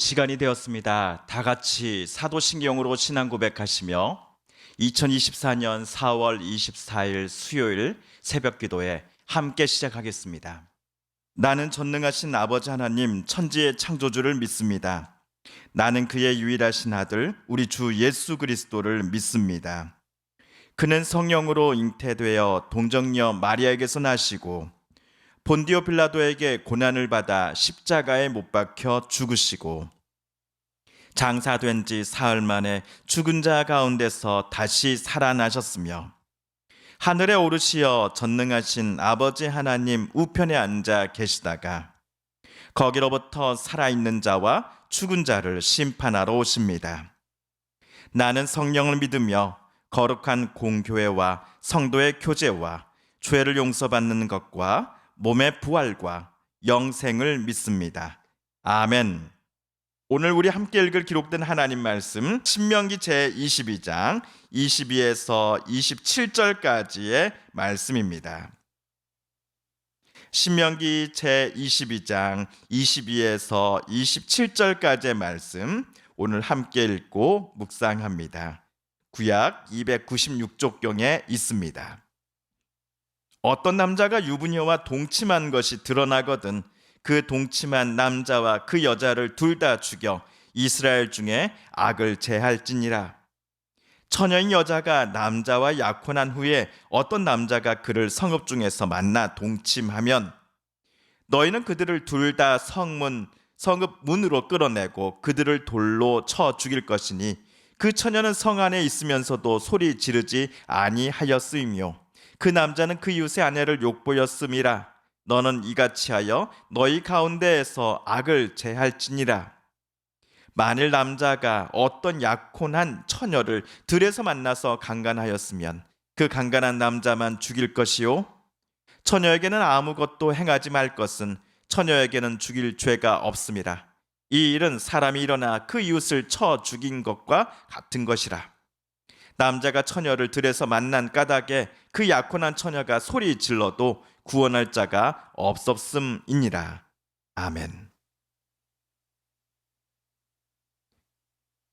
시간이 되었습니다. 다 같이 사도신경으로 신앙 고백하시며 2024년 4월 24일 수요일 새벽 기도에 함께 시작하겠습니다. 나는 전능하신 아버지 하나님 천지의 창조주를 믿습니다. 나는 그의 유일하신 아들 우리 주 예수 그리스도를 믿습니다. 그는 성령으로 잉태되어 동정녀 마리아에게서 나시고 본디오 빌라도에게 고난을 받아 십자가에 못 박혀 죽으시고 장사된 지 사흘 만에 죽은 자 가운데서 다시 살아나셨으며 하늘에 오르시어 전능하신 아버지 하나님 우편에 앉아 계시다가 거기로부터 살아있는 자와 죽은 자를 심판하러 오십니다. 나는 성령을 믿으며 거룩한 공교회와 성도의 교제와 죄를 용서받는 것과 몸의 부활과 영생을 믿습니다. 아멘. 오늘 우리 함께 읽을 기록된 하나님 말씀 신명기 제22장 22에서 27절까지의 말씀입니다. 신명기 제22장 22에서 27절까지의 말씀 오늘 함께 읽고 묵상합니다. 구약 296쪽경에 있습니다. 어떤 남자가 유부녀와 동침한 것이 드러나거든 그 동침한 남자와 그 여자를 둘 다 죽여 이스라엘 중에 악을 제할지니라. 처녀인 여자가 남자와 약혼한 후에 어떤 남자가 그를 성읍 중에서 만나 동침하면 너희는 그들을 둘 다 성읍 문으로 끌어내고 그들을 돌로 쳐 죽일 것이니 그 처녀는 성 안에 있으면서도 소리 지르지 아니하였으며 그 남자는 그 이웃의 아내를 욕보였음이라. 너는 이같이 하여 너희 가운데에서 악을 제할지니라. 만일 남자가 어떤 약혼한 처녀를 들에서 만나서 강간하였으면 그 강간한 남자만 죽일 것이요 처녀에게는 아무것도 행하지 말 것은 처녀에게는 죽일 죄가 없음이라. 이 일은 사람이 일어나 그 이웃을 쳐 죽인 것과 같은 것이라. 남자가 처녀를 들에서 만난 까닭에 그 약혼한 처녀가 소리 질러도 구원할 자가 없었음이니라. 아멘.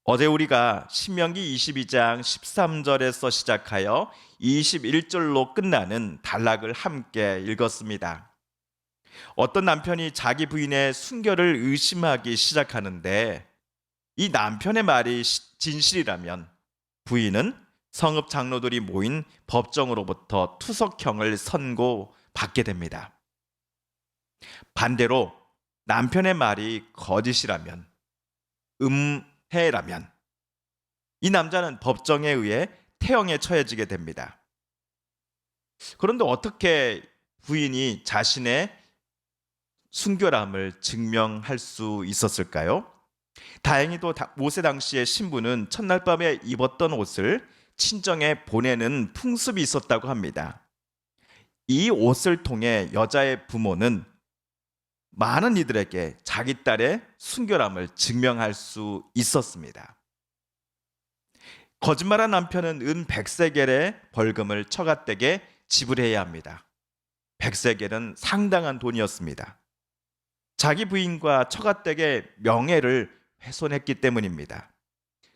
어제 우리가 신명기 22장 13절에서 시작하여 21절로 끝나는 단락을 함께 읽었습니다. 어떤 남편이 자기 부인의 순결을 의심하기 시작하는데 이 남편의 말이 진실이라면 부인은 성읍 장로들이 모인 법정으로부터 투석형을 선고받게 됩니다. 반대로 남편의 말이 거짓이라면, 음해라면 이 남자는 법정에 의해 태형에 처해지게 됩니다. 그런데 어떻게 부인이 자신의 순결함을 증명할 수 있었을까요? 다행히도 모세 당시의 신부는 첫날 밤에 입었던 옷을 친정에 보내는 풍습이 있었다고 합니다. 이 옷을 통해 여자의 부모는 많은 이들에게 자기 딸의 순결함을 증명할 수 있었습니다. 거짓말한 남편은 은 100세겔의 벌금을 처갓댁에 지불해야 합니다. 100세겔은 상당한 돈이었습니다. 자기 부인과 처갓댁의 명예를 훼손했기 때문입니다.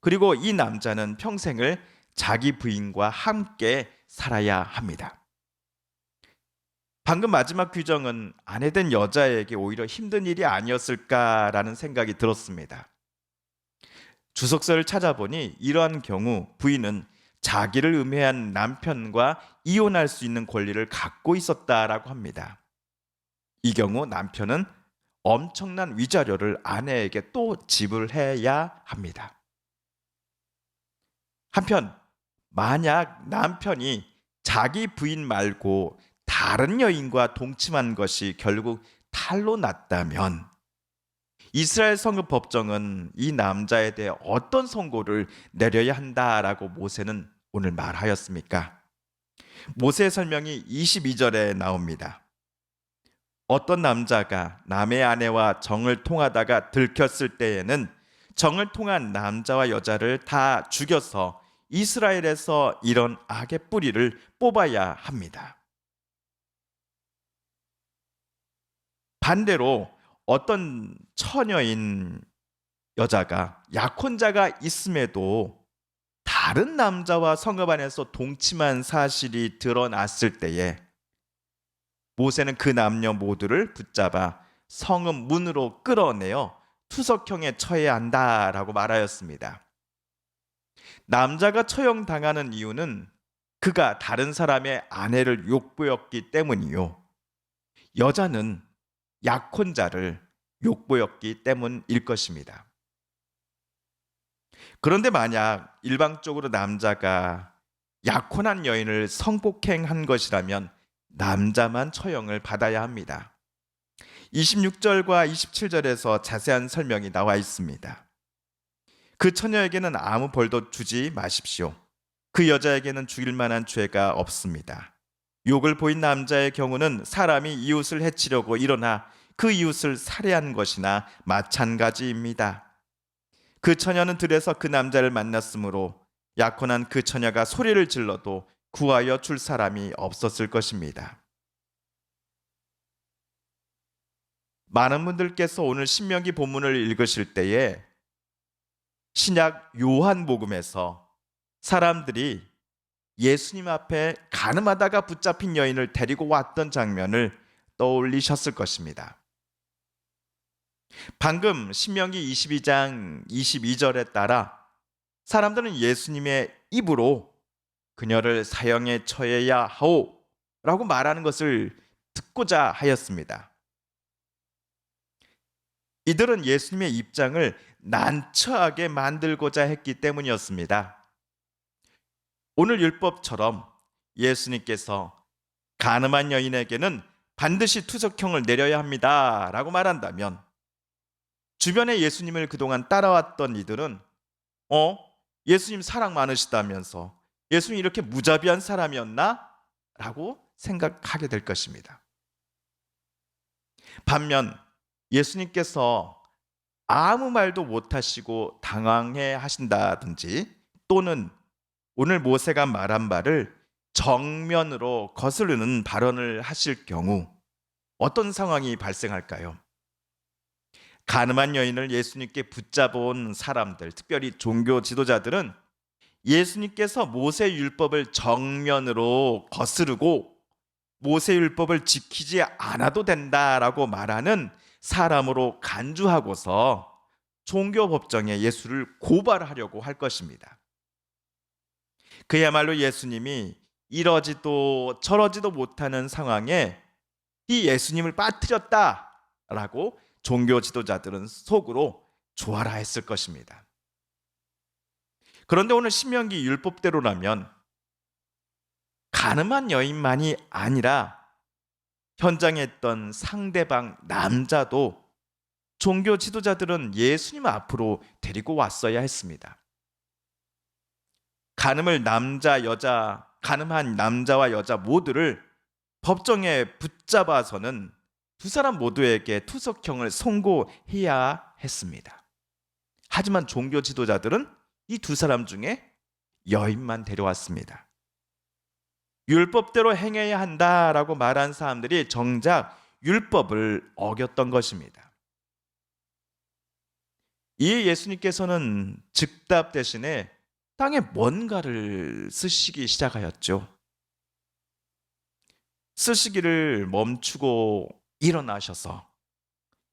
그리고 이 남자는 평생을 자기 부인과 함께 살아야 합니다. 방금 마지막 규정은 아내된 여자에게 오히려 힘든 일이 아니었을까라는 생각이 들었습니다. 주석서를 찾아보니 이러한 경우 부인은 자기를 음해한 남편과 이혼할 수 있는 권리를 갖고 있었다라고 합니다. 이 경우 남편은 엄청난 위자료를 아내에게 또 지불해야 합니다. 한편 만약 남편이 자기 부인 말고 다른 여인과 동침한 것이 결국 탈로 났다면 이스라엘 성읍 법정은 이 남자에 대해 어떤 선고를 내려야 한다라고 모세는 오늘 말하였습니까? 모세의 설명이 22절에 나옵니다. 어떤 남자가 남의 아내와 정을 통하다가 들켰을 때에는 정을 통한 남자와 여자를 다 죽여서 이스라엘에서 이런 악의 뿌리를 뽑아야 합니다. 반대로 어떤 처녀인 여자가 약혼자가 있음에도 다른 남자와 성읍 안에서 동침한 사실이 드러났을 때에 모세는 그 남녀 모두를 붙잡아 성읍 문으로 끌어내어 투석형에 처해야 한다라고 말하였습니다. 남자가 처형당하는 이유는 그가 다른 사람의 아내를 욕보였기 때문이요. 여자는 약혼자를 욕보였기 때문일 것입니다. 그런데 만약 일방적으로 남자가 약혼한 여인을 성폭행한 것이라면 남자만 처형을 받아야 합니다. 26절과 27절에서 자세한 설명이 나와 있습니다. 그 처녀에게는 아무 벌도 주지 마십시오. 그 여자에게는 죽일 만한 죄가 없습니다. 욕을 보인 남자의 경우는 사람이 이웃을 해치려고 일어나 그 이웃을 살해한 것이나 마찬가지입니다. 그 처녀는 들에서 그 남자를 만났으므로 약혼한 그 처녀가 소리를 질러도 구하여 줄 사람이 없었을 것입니다. 많은 분들께서 오늘 신명기 본문을 읽으실 때에 신약 요한복음에서 사람들이 예수님 앞에 가늠하다가 붙잡힌 여인을 데리고 왔던 장면을 떠올리셨을 것입니다. 방금 신명기 22장 22절에 따라 사람들은 예수님의 입으로 그녀를 사형에 처해야 하오 라고 말하는 것을 듣고자 하였습니다. 이들은 예수님의 입장을 난처하게 만들고자 했기 때문이었습니다. 오늘 율법처럼 예수님께서 간음한 여인에게는 반드시 투석형을 내려야 합니다 라고 말한다면 주변에 예수님을 그동안 따라왔던 이들은 예수님 사랑 많으시다면서 예수님 이렇게 무자비한 사람이었나? 라고 생각하게 될 것입니다. 반면 예수님께서 아무 말도 못하시고 당황해 하신다든지 또는 오늘 모세가 말한 바를 정면으로 거스르는 발언을 하실 경우 어떤 상황이 발생할까요? 간음한 여인을 예수님께 붙잡아온 사람들, 특별히 종교 지도자들은 예수님께서 모세 율법을 정면으로 거스르고 모세 율법을 지키지 않아도 된다라고 말하는 사람으로 간주하고서 종교 법정에 예수를 고발하려고 할 것입니다. 그야말로 예수님이 이러지도 저러지도 못하는 상황에 이 예수님을 빠뜨렸다라고 종교 지도자들은 속으로 조아라 했을 것입니다. 그런데 오늘 신명기 율법대로라면 간음한 여인만이 아니라 현장에 있던 상대방 남자도 종교 지도자들은 예수님 앞으로 데리고 왔어야 했습니다. 간음한 남자와 여자 모두를 법정에 붙잡아서는 두 사람 모두에게 투석형을 선고해야 했습니다. 하지만 종교 지도자들은 이 두 사람 중에 여인만 데려왔습니다. 율법대로 행해야 한다라고 말한 사람들이 정작 율법을 어겼던 것입니다. 이에 예수님께서는 즉답 대신에 땅에 뭔가를 쓰시기 시작하였죠. 쓰시기를 멈추고 일어나셔서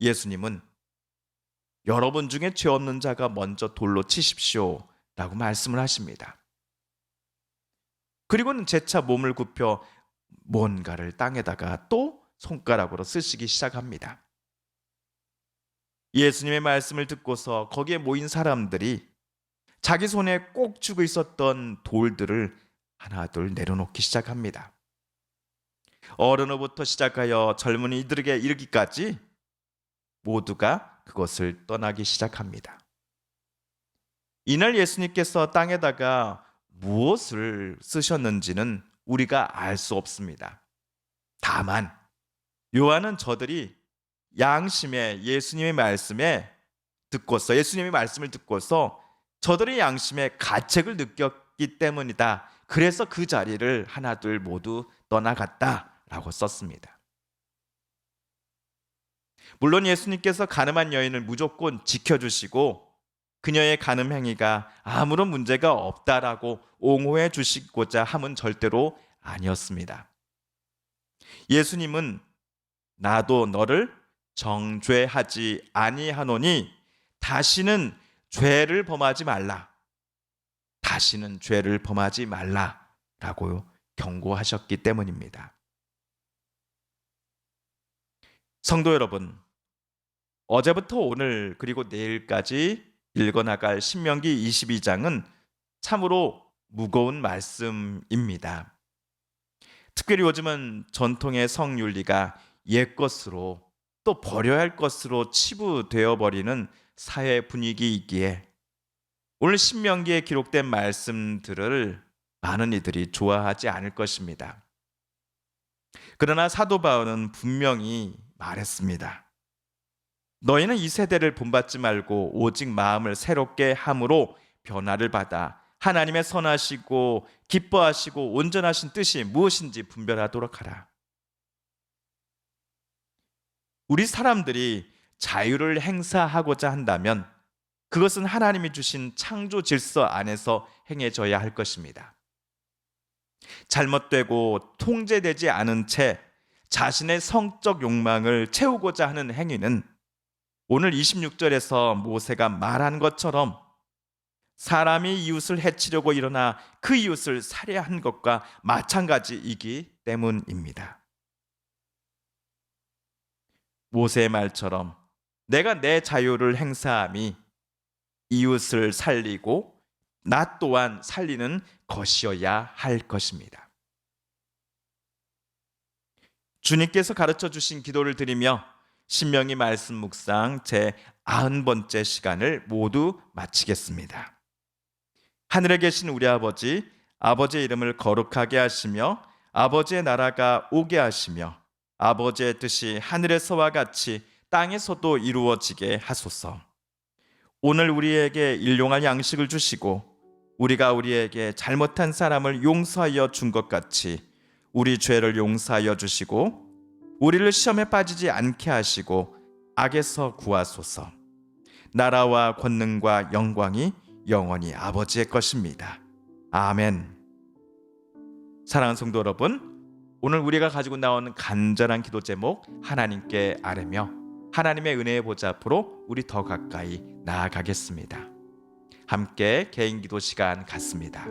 예수님은 여러분 중에 죄 없는 자가 먼저 돌로 치십시오 라고 말씀을 하십니다. 그리고는 재차 몸을 굽혀 뭔가를 땅에다가 또 손가락으로 쓰시기 시작합니다. 예수님의 말씀을 듣고서 거기에 모인 사람들이 자기 손에 꼭 쥐고 있었던 돌들을 하나둘 내려놓기 시작합니다. 어른으로부터 시작하여 젊은이들에게 이르기까지 모두가 그것을 떠나기 시작합니다. 이날 예수님께서 땅에다가 무엇을 쓰셨는지는 우리가 알 수 없습니다. 다만 요한은 저들이 양심에 예수님의 말씀을 듣고서 저들의 양심에 가책을 느꼈기 때문이다. 그래서 그 자리를 하나둘 모두 떠나갔다라고 썼습니다. 물론 예수님께서 간음한 여인을 무조건 지켜주시고 그녀의 간음 행위가 아무런 문제가 없다라고 옹호해 주시고자 함은 절대로 아니었습니다. 예수님은 나도 너를 정죄하지 아니하노니 다시는 죄를 범하지 말라. 다시는 죄를 범하지 말라라고 경고하셨기 때문입니다. 성도 여러분, 어제부터 오늘 그리고 내일까지 읽어나갈 신명기 22장은 참으로 무거운 말씀입니다. 특별히 요즘은 전통의 성윤리가 옛것으로 또 버려야 할 것으로 치부되어 버리는 사회 분위기이기에 오늘 신명기에 기록된 말씀들을 많은 이들이 좋아하지 않을 것입니다. 그러나 사도 바울은 분명히 말했습니다. 너희는 이 세대를 본받지 말고 오직 마음을 새롭게 함으로 변화를 받아 하나님의 선하시고 기뻐하시고 온전하신 뜻이 무엇인지 분별하도록 하라. 우리 사람들이 자유를 행사하고자 한다면 그것은 하나님이 주신 창조 질서 안에서 행해져야 할 것입니다. 잘못되고 통제되지 않은 채 자신의 성적 욕망을 채우고자 하는 행위는 오늘 26절에서 모세가 말한 것처럼 사람이 이웃을 해치려고 일어나 그 이웃을 살해한 것과 마찬가지이기 때문입니다. 모세의 말처럼 내가 내 자유를 행사함이 이웃을 살리고 나 또한 살리는 것이어야 할 것입니다. 주님께서 가르쳐 주신 기도를 드리며 신명기 말씀 묵상 제 90번째 시간을 모두 마치겠습니다. 하늘에 계신 우리 아버지, 아버지의 이름을 거룩하게 하시며 아버지의 나라가 오게 하시며 아버지의 뜻이 하늘에서와 같이 땅에서도 이루어지게 하소서. 오늘 우리에게 일용할 양식을 주시고 우리가 우리에게 잘못한 사람을 용서하여 준 것 같이 우리 죄를 용서하여 주시고 우리를 시험에 빠지지 않게 하시고 악에서 구하소서. 나라와 권능과 영광이 영원히 아버지의 것입니다. 아멘. 사랑하는 성도 여러분, 오늘 우리가 가지고 나온 간절한 기도 제목 하나님께 아뢰며 하나님의 은혜의 보좌 앞으로 우리 더 가까이 나아가겠습니다. 함께 개인 기도 시간 갖습니다.